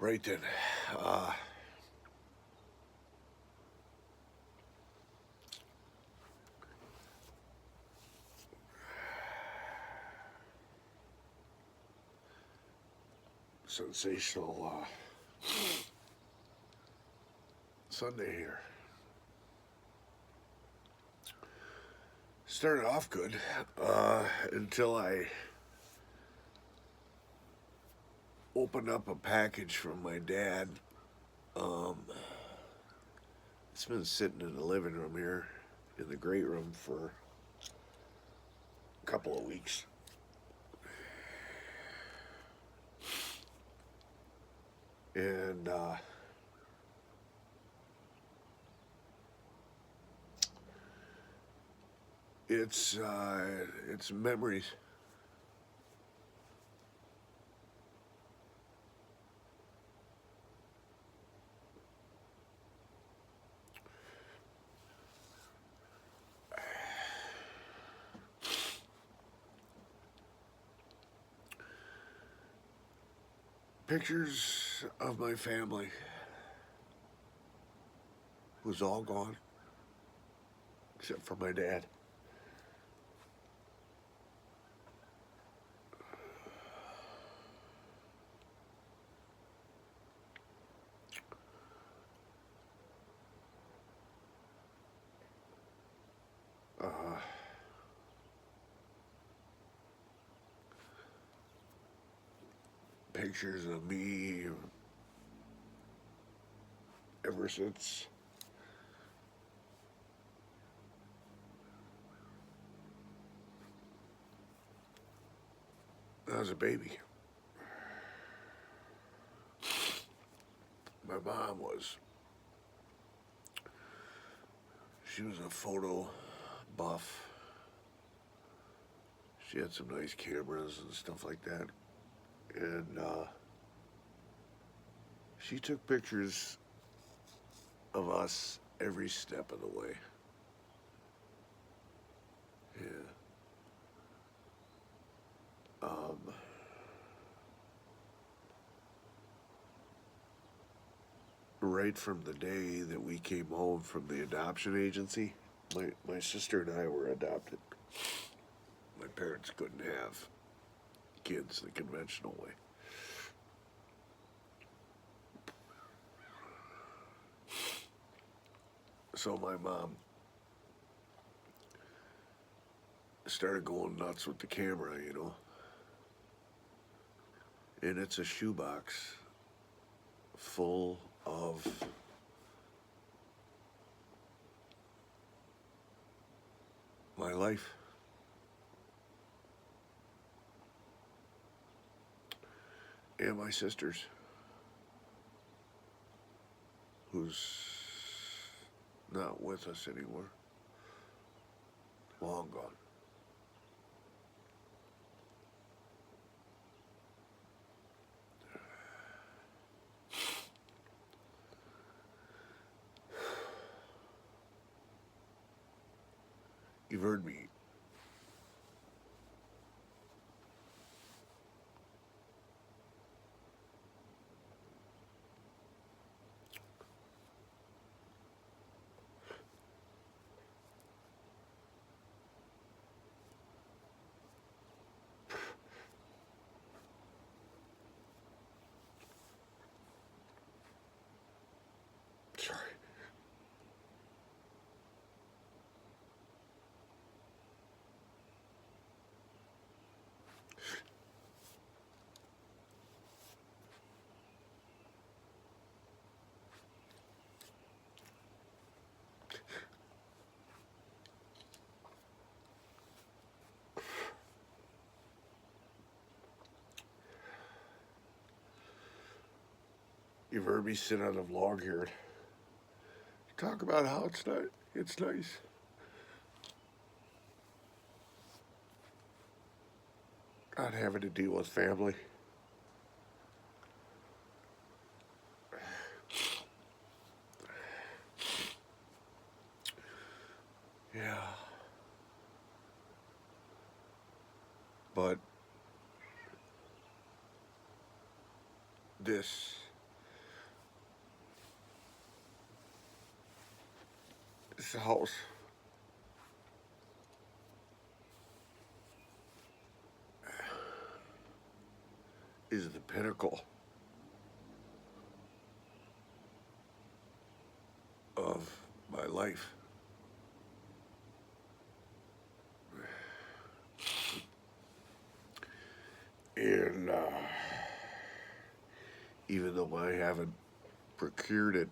Right then. Uh, sensational Sunday here. Started off good until I opened up a package from my dad. Um, it's been sitting in the living room here, in the great room, for a couple of weeks. And it's memories. Pictures of my family was all gone, except for my dad. Uh, Pictures of me ever since I was a baby. My mom was, she was a photo buff. She had some nice cameras and stuff like that. And she took pictures of us every step of the way. Yeah. Um, right from the day that we came home from the adoption agency, my sister and I were adopted. My parents couldn't have kids the conventional way. So my mom started going nuts with the camera. And it's a shoebox full of my life. And my sister's, who's not with us anymore, long gone. You've heard me. Sorry. You've heard me sit on a vlog here. Talk about how it's nice. Not having to deal with family. Yeah. But this This house is the pinnacle of my life. And even though I haven't procured it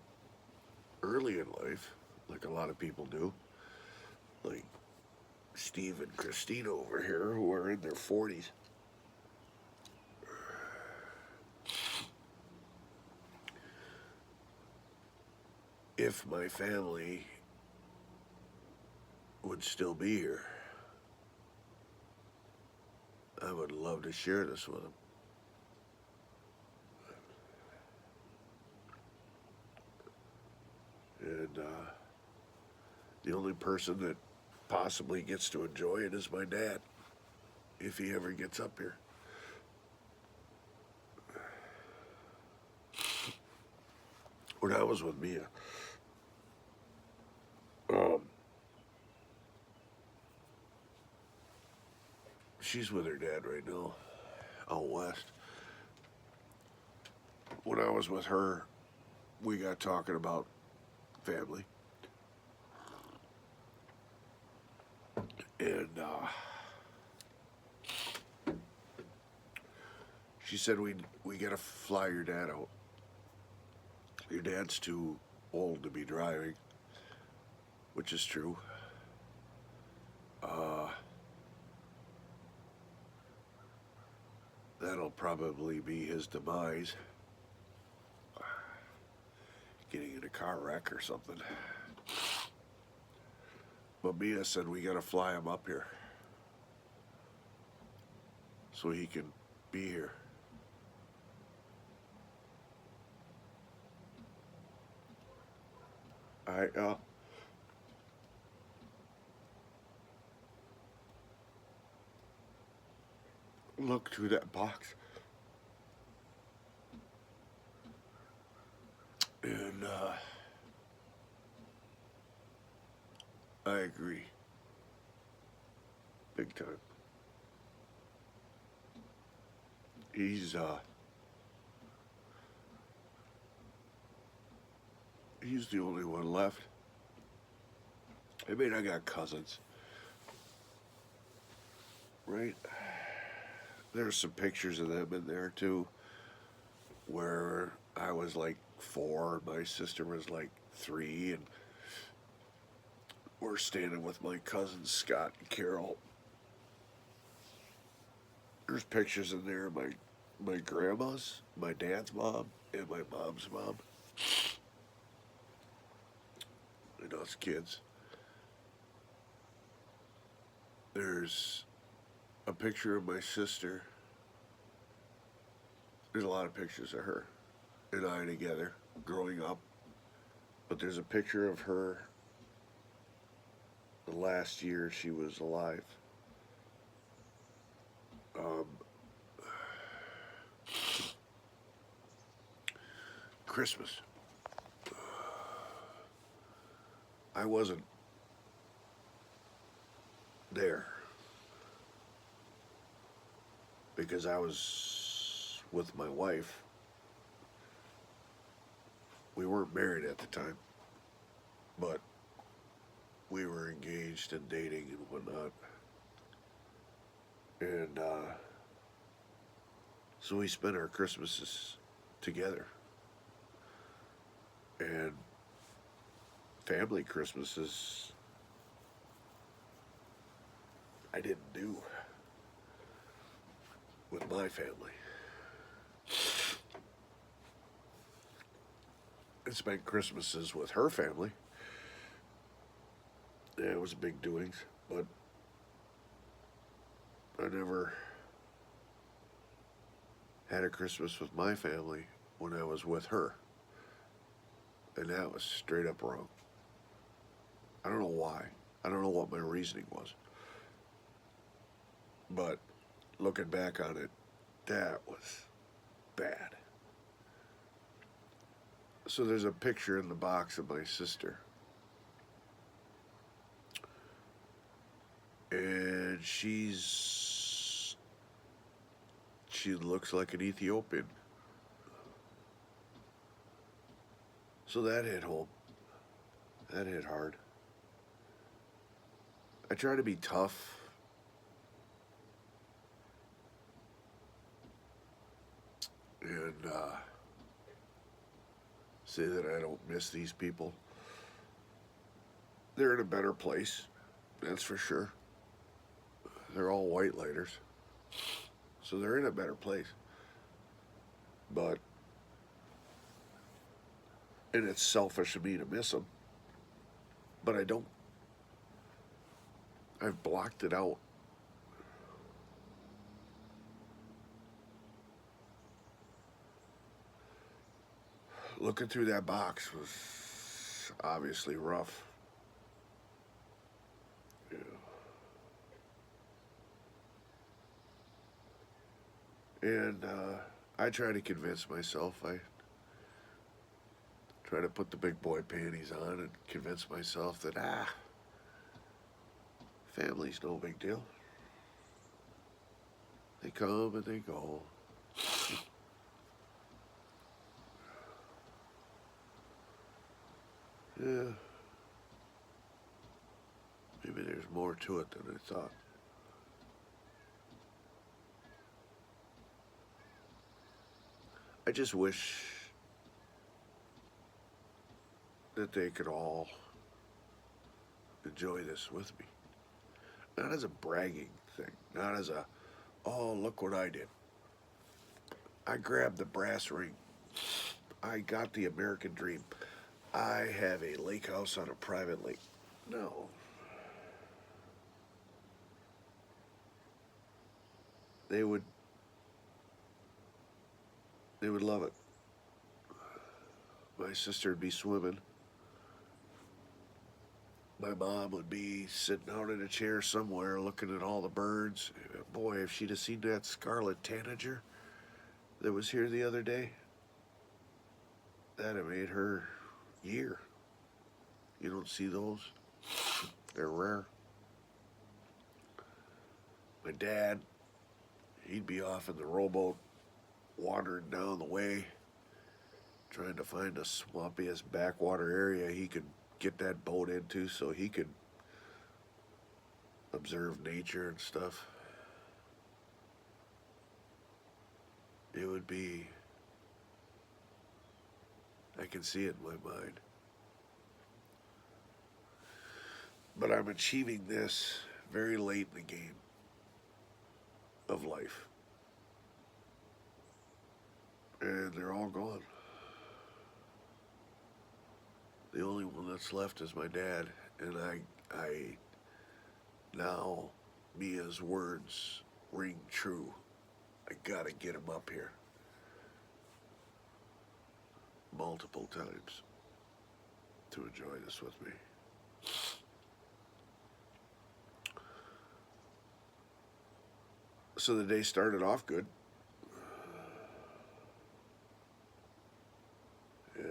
early in life, like a lot of people do, like Steve and Christina over here, who are in their 40s, if my family would still be here, I would love to share this with them. And the only person that possibly gets to enjoy it is my dad, if he ever gets up here. When I was with Mia, um, she's with her dad right now, out west. When I was with her, we got talking about family. And she said we gotta fly your dad out. Your dad's too old to be driving, which is true. Uh, that'll probably be his demise. Getting in a car wreck or something. But Mia said we gotta fly him up here so he can be here. I look through that box, and I agree, big time. He's he's the only one left. I mean, I got cousins, right? There's some pictures of them in there too, where I was like 4, my sister was like 3, and we're standing with my cousins Scott and Carol. There's pictures in there of my grandma's, my dad's mom, and my mom's mom, and us kids. There's a picture of my sister. There's a lot of pictures of her and I together growing up. But there's a picture of her the last year she was alive. Um, Christmas. I wasn't there because I was with my wife. We weren't married at the time, but we were engaged and dating and whatnot. And so we spent our Christmases together. And family Christmases I didn't do with my family. I spent Christmases with her family. Yeah, it was big doings, but I never had a Christmas with my family when I was with her. And that was straight up wrong. I don't know why. I don't know what my reasoning was. But looking back on it, that was bad. So there's a picture in the box of my sister. she looks like an Ethiopian. So that hit home. That hit hard. I try to be tough. And say that I don't miss these people. They're in a better place, that's for sure. They're all white lighters, so they're in a better place. But, and it's selfish of me to miss them, but I don't. I've blocked it out. Looking through that box was obviously rough. Yeah. And I try to convince myself. I try to put the big boy panties on and convince myself that, family's no big deal. They come and they go. Yeah. Maybe there's more to it than I thought. I just wish that they could all enjoy this with me. Not as a bragging thing, not as a, oh, look what I did. I grabbed the brass ring. I got the American dream. I have a lake house on a private lake. No. They would love it. My sister would be swimming. My mom would be sitting out in a chair somewhere looking at all the birds. Boy, if she'd have seen that scarlet tanager that was here the other day, that'd have made her year. You don't see those. They're rare. My dad, he'd be off in the rowboat, wandering down the way, trying to find the swampiest backwater area he could get that boat into so he could observe nature and stuff. It would be, I can see it in my mind. But I'm achieving this very late in the game of life. And they're all gone. The only one that's left is my dad, and I now, Mia's words ring true. I gotta get him up here. Multiple times to enjoy this with me. So the day started off good. Yeah.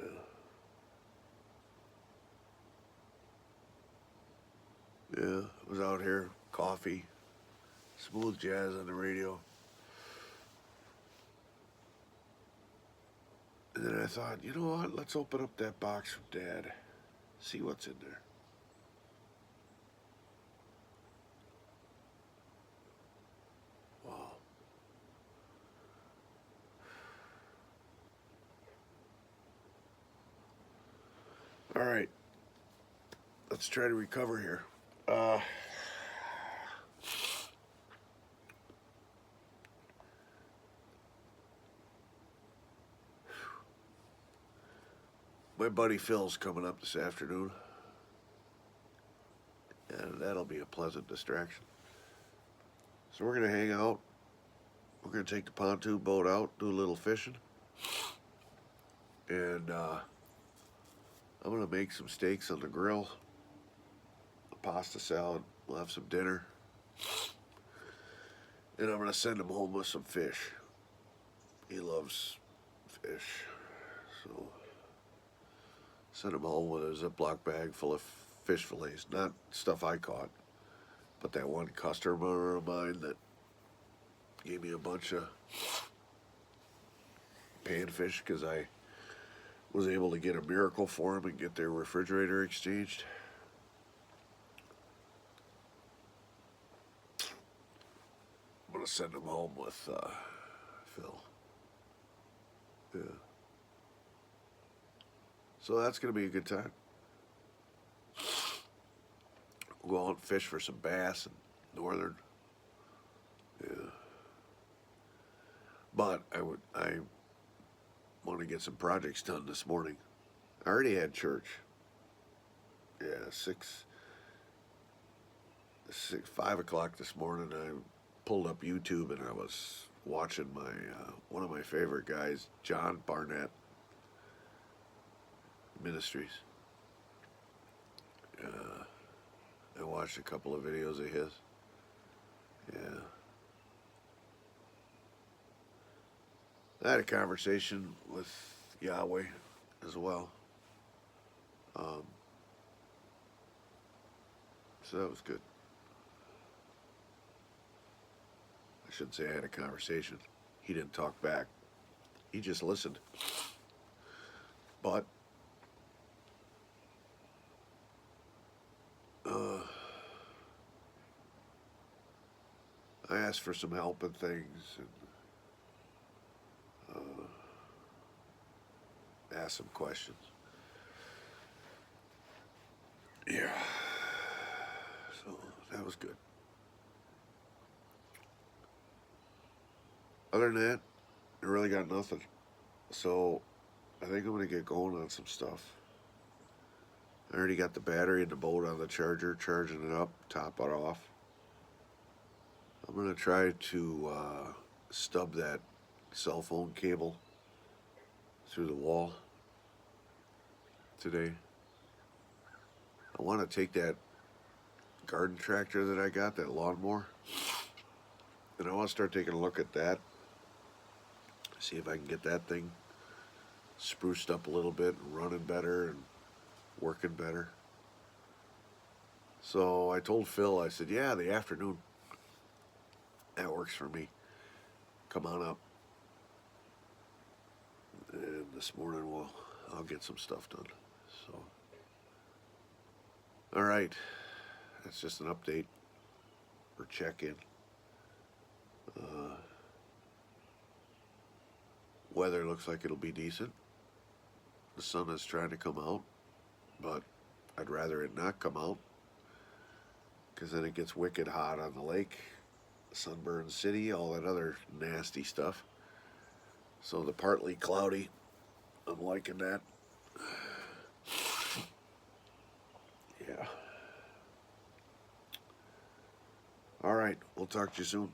Yeah, I was out here, coffee, smooth jazz on the radio. And then I thought, you know what, let's open up that box from Dad, see what's in there. Wow. All right, let's try to recover here. My buddy Phil's coming up this afternoon, and that'll be a pleasant distraction. So we're gonna hang out. We're gonna take the pontoon boat out, do a little fishing, and I'm gonna make some steaks on the grill, a pasta salad. We'll have some dinner, and I'm gonna send him home with some fish. He loves fish, so send him home with a Ziploc bag full of fish fillets. Not stuff I caught, but that one customer of mine that gave me a bunch of panfish because I was able to get a miracle for them and get their refrigerator exchanged. I'm gonna send them home with Phil. Yeah. So that's gonna be a good time. We'll go out and fish for some bass and northern. Yeah. But I want to get some projects done this morning. I already had church. Yeah, 5 o'clock this morning. I pulled up YouTube and I was watching my one of my favorite guys, John Barnett Ministries. I watched a couple of videos of his. Yeah. I had a conversation with Yahweh as well. So that was good. I shouldn't say I had a conversation. He didn't talk back. He just listened. But I asked for some help and things, and asked some questions. Yeah. So that was good. Other than that, I really got nothing. So I think I'm gonna get going on some stuff. I already got the battery in the boat on the charger, charging it up, top it off. I'm gonna try to stub that cell phone cable through the wall today. I want to take that garden tractor that I got, that lawnmower, and I want to start taking a look at that. See if I can get that thing spruced up a little bit and running better and working better. So I told Phil, I said, yeah, the afternoon, that works for me. Come on up. And this morning I'll get some stuff done. So, all right, that's just an update or check-in. Weather looks like it'll be decent. The sun is trying to come out, but I'd rather it not come out because then it gets wicked hot on the lake, Sunburn City, all that other nasty stuff. So the partly cloudy, I'm liking that. Yeah. All right, we'll talk to you soon.